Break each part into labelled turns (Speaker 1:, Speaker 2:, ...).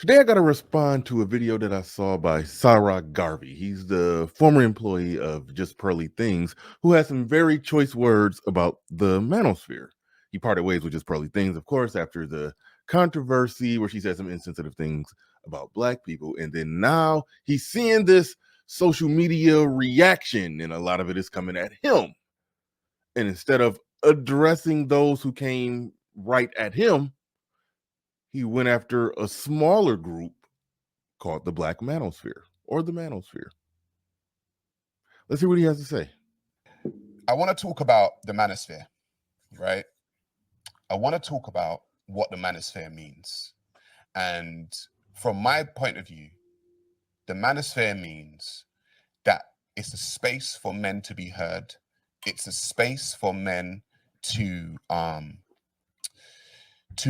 Speaker 1: Today, I got to respond to a video that I saw by Sarah Garvey. He's the former employee of Just Pearly Things, who has some very choice words about the Manosphere. He parted ways with Just Pearly Things, of course, after the controversy where she said some insensitive things about Black people. And then now he's seeing this social media reaction, and a lot of it is coming at him. And instead of addressing those who came right at him, he went after a smaller group called the Black Manosphere or the Manosphere. Let's hear what he has to say.
Speaker 2: I want to talk about the Manosphere, right? I want to talk about what the Manosphere means. And from my point of view, the Manosphere means that it's a space for men to be heard. It's a space for men to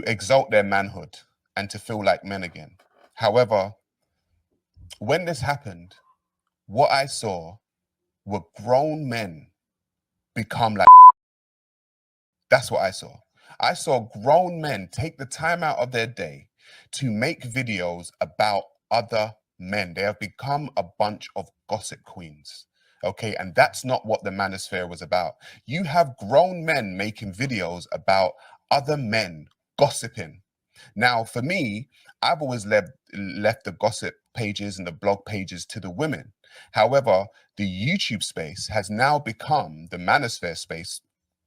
Speaker 2: exalt their manhood and to feel like men again. However, when this happened, what I saw were grown men become like. That's what I saw. I saw grown men take the time out of their day to make videos about other men. They have become a bunch of gossip queens. Okay, and that's not what the Manosphere was about. You have grown men making videos about other men gossiping. Now, for me, I've always left the gossip pages and the blog pages to the women. However, the YouTube space has now become the Manosphere space,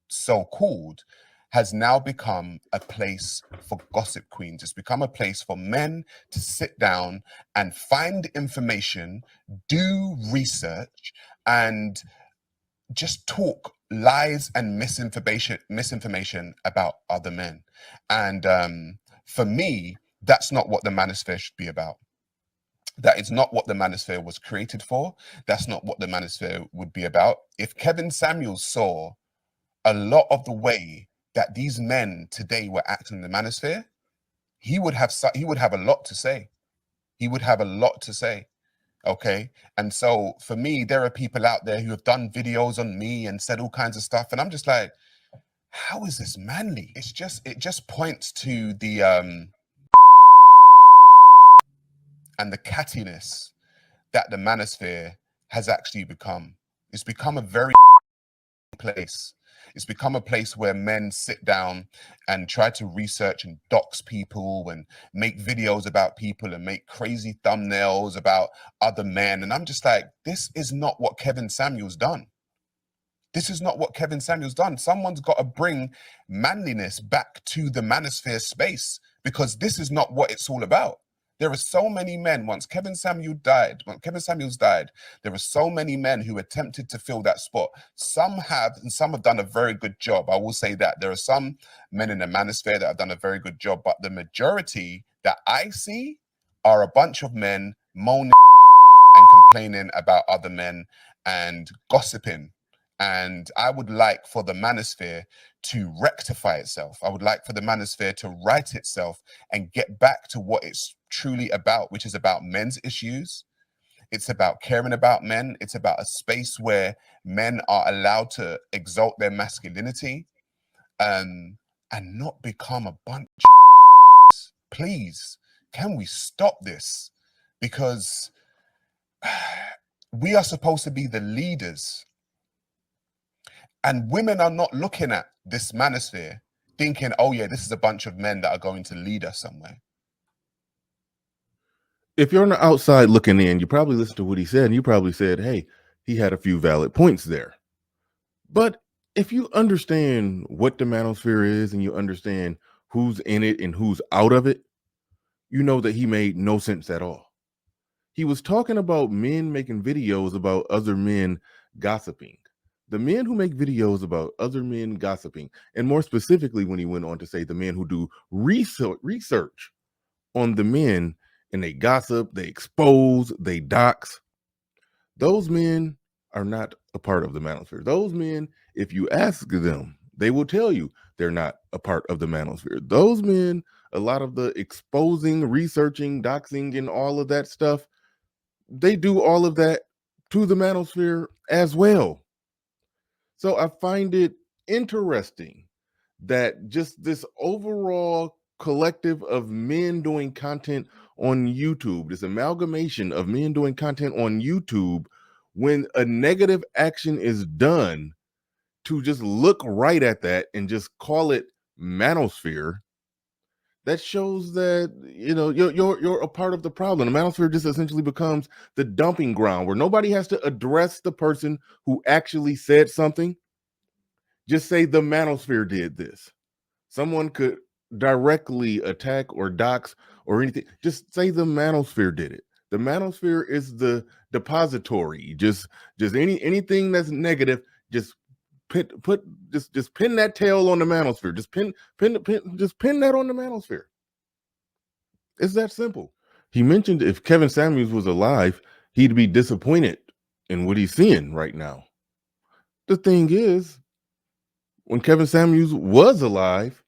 Speaker 2: so called, has now become a place for gossip queens. It's become a place for men to sit down and find information, do research, and just talk lies and misinformation about other men. And for me, that's not what the Manosphere should be about. That is not what the Manosphere was created for. That's not what the Manosphere would be about. If Kevin Samuels saw a lot of the way that these men today were acting in the Manosphere, he would have a lot to say. He would have a lot to say. Okay. And so for me, there are people out there who have done videos on me and said all kinds of stuff. And I'm just like, how is this manly? It just points to the and the cattiness that the Manosphere has actually become. It's become a very place. It's become a place where men sit down and try to research and dox people and make videos about people and make crazy thumbnails about other men. And I'm just like, this is not what Kevin Samuels done. This is not what Kevin Samuels done. Someone's got to bring manliness back to the Manosphere space, because this is not what it's all about. There are so many men, when Kevin Samuels died, there are so many men who attempted to fill that spot. Some have, and some have done a very good job. I will say that. There are some men in the Manosphere that have done a very good job, but the majority that I see are a bunch of men moaning and complaining about other men and gossiping. And I would like for the Manosphere to rectify itself. I would like for the Manosphere to right itself and get back to what it's truly about, which is about men's issues. It's about caring about men. It's about a space where men are allowed to exalt their masculinity, and not become a bunch of. Please, can we stop this? Because we are supposed to be the leaders. And women are not looking at this Manosphere thinking, oh yeah, this is a bunch of men that are going to lead us somewhere.
Speaker 1: If you're on the outside looking in, you probably listened to what he said, and you probably said, hey, he had a few valid points there. But if you understand what the Manosphere is and you understand who's in it and who's out of it, you know that he made no sense at all. He was talking about men making videos about other men gossiping. The men who make videos about other men gossiping, and more specifically, when he went on to say the men who do research on the men and they gossip, they expose, they dox, those men are not a part of the Manosphere. Those men, if you ask them, they will tell you they're not a part of the Manosphere. Those men, a lot of the exposing, researching, doxing, and all of that stuff, they do all of that to the Manosphere as well. So I find it interesting that just this overall collective of men doing content on YouTube, this amalgamation of men doing content on YouTube, when a negative action is done, to just look right at that and just call it manosphere, that shows that you're a part of the problem. The manosphere just essentially becomes the dumping ground where nobody has to address the person who actually said something. Just say the manosphere did this. Someone could directly attack or dox or anything. Just say the manosphere did it. The manosphere is the depository. Just anything that's negative, just just pin that tail on the manosphere. Just pin that on the manosphere. It's that simple. He mentioned if Kevin Samuels was alive, he'd be disappointed in what he's seeing right now. The thing is, when Kevin Samuels was alive,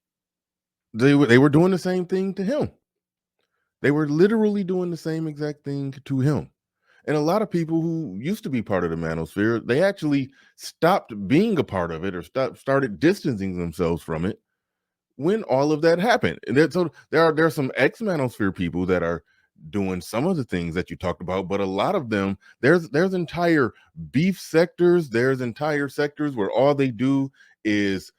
Speaker 1: they were doing the same thing to him. They were literally doing the same exact thing to him. And a lot of people who used to be part of the manosphere, they actually stopped being a part of it or started distancing themselves from it when all of that happened. And so there are some ex-manosphere people that are doing some of the things that you talked about, but a lot of them, there's entire beef sectors, there's entire sectors where all they do is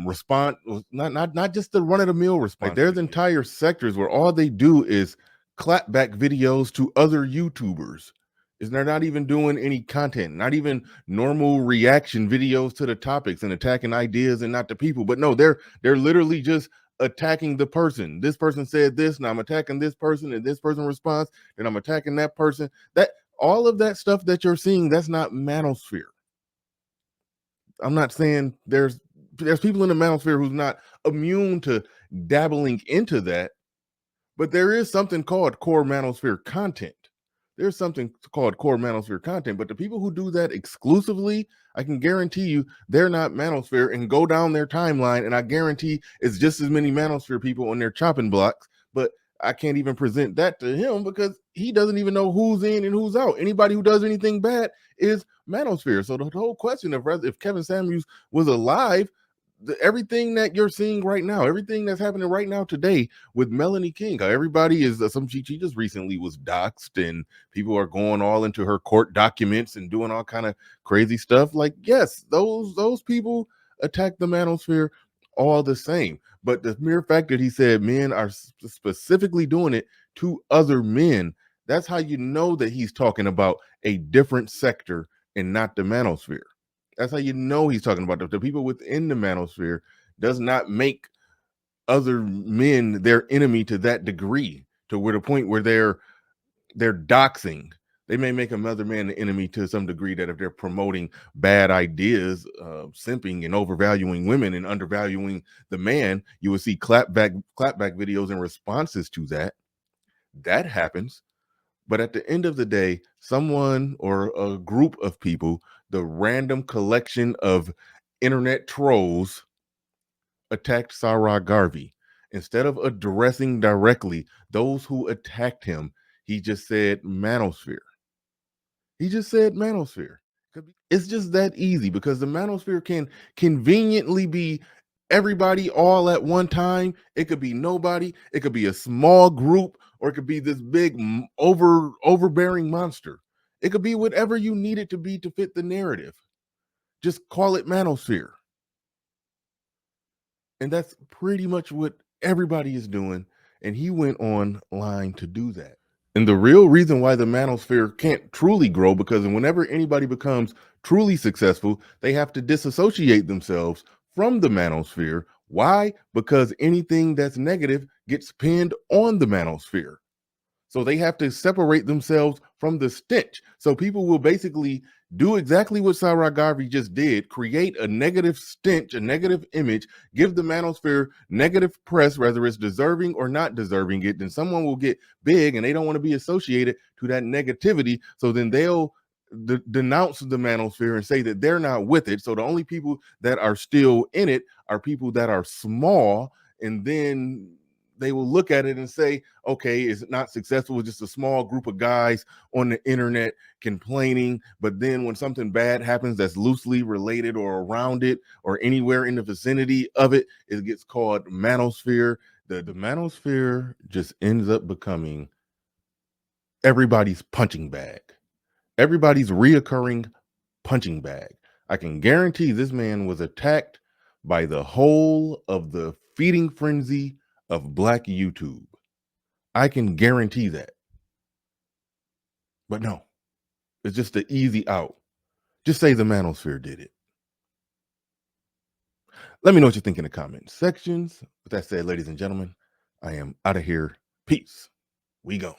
Speaker 1: respond, not just the run-of-the-mill response. Like, there's entire sectors where all they do is clapback videos to other YouTubers. Is they're not even doing any content, not even normal reaction videos to the topics and attacking ideas and not the people. But no, they're literally just attacking the person. This person said this, and I'm attacking this person, and this person responds, and I'm attacking that person. That all of that stuff that you're seeing, that's not manosphere. I'm not saying there's people in the manosphere who's not immune to dabbling into that, but there is something called core manosphere content. There's something called core manosphere content, but the people who do that exclusively, I can guarantee you they're not manosphere, and go down their timeline and I guarantee it's just as many manosphere people on their chopping blocks, but I can't even present that to him because he doesn't even know who's in and who's out. Anybody who does anything bad is manosphere. So the whole question of if Kevin Samuels was alive, everything that you're seeing right now, everything that's happening right now today with Melanie King, everybody is she just recently was doxxed and people are going all into her court documents and doing all kind of crazy stuff. Like, yes, those people attack the manosphere all the same, but the mere fact that he said men are specifically doing it to other men, that's how you know that he's talking about a different sector and not the manosphere. That's how you know he's talking about the people within the manosphere does not make other men their enemy to that degree, to where the point where they're doxing. They may make another man the enemy to some degree, that if they're promoting bad ideas, simping and overvaluing women and undervaluing the man, you will see clapback videos and responses to that. That happens. But at the end of the day, someone or a group of people, the random collection of internet trolls, attacked Sarah Garvey. Instead of addressing directly those who attacked him, he just said manosphere. He just said manosphere. It's just that easy, because the manosphere can conveniently be everybody all at one time. It could be nobody. It could be a small group, or it could be this big overbearing monster. It could be whatever you need it to be to fit the narrative. Just call it manosphere. And that's pretty much what everybody is doing. And he went online to do that. And the real reason why the manosphere can't truly grow, because whenever anybody becomes truly successful, they have to disassociate themselves from the manosphere. Why? Because anything that's negative gets pinned on the manosphere. So they have to separate themselves from the stench. So people will basically do exactly what Sarah Garvey just did: create a negative stench, a negative image, give the manosphere negative press, whether it's deserving or not deserving it. Then someone will get big and they don't want to be associated to that negativity. So then they'll denounce the manosphere and say that they're not with it. So the only people that are still in it are people that are small. And then they will look at it and say, okay, it's not successful. It's just a small group of guys on the internet complaining. But then when something bad happens that's loosely related or around it or anywhere in the vicinity of it, it gets called manosphere. The Manosphere just ends up becoming everybody's punching bag, everybody's reoccurring punching bag. I can guarantee this man was attacked by the whole of the feeding frenzy of Black YouTube. I can guarantee that. But no, it's just the easy out. Just say the Manosphere did it. Let me know what you think in the comments sections. With that said, ladies and gentlemen, I am out of here. Peace. We go.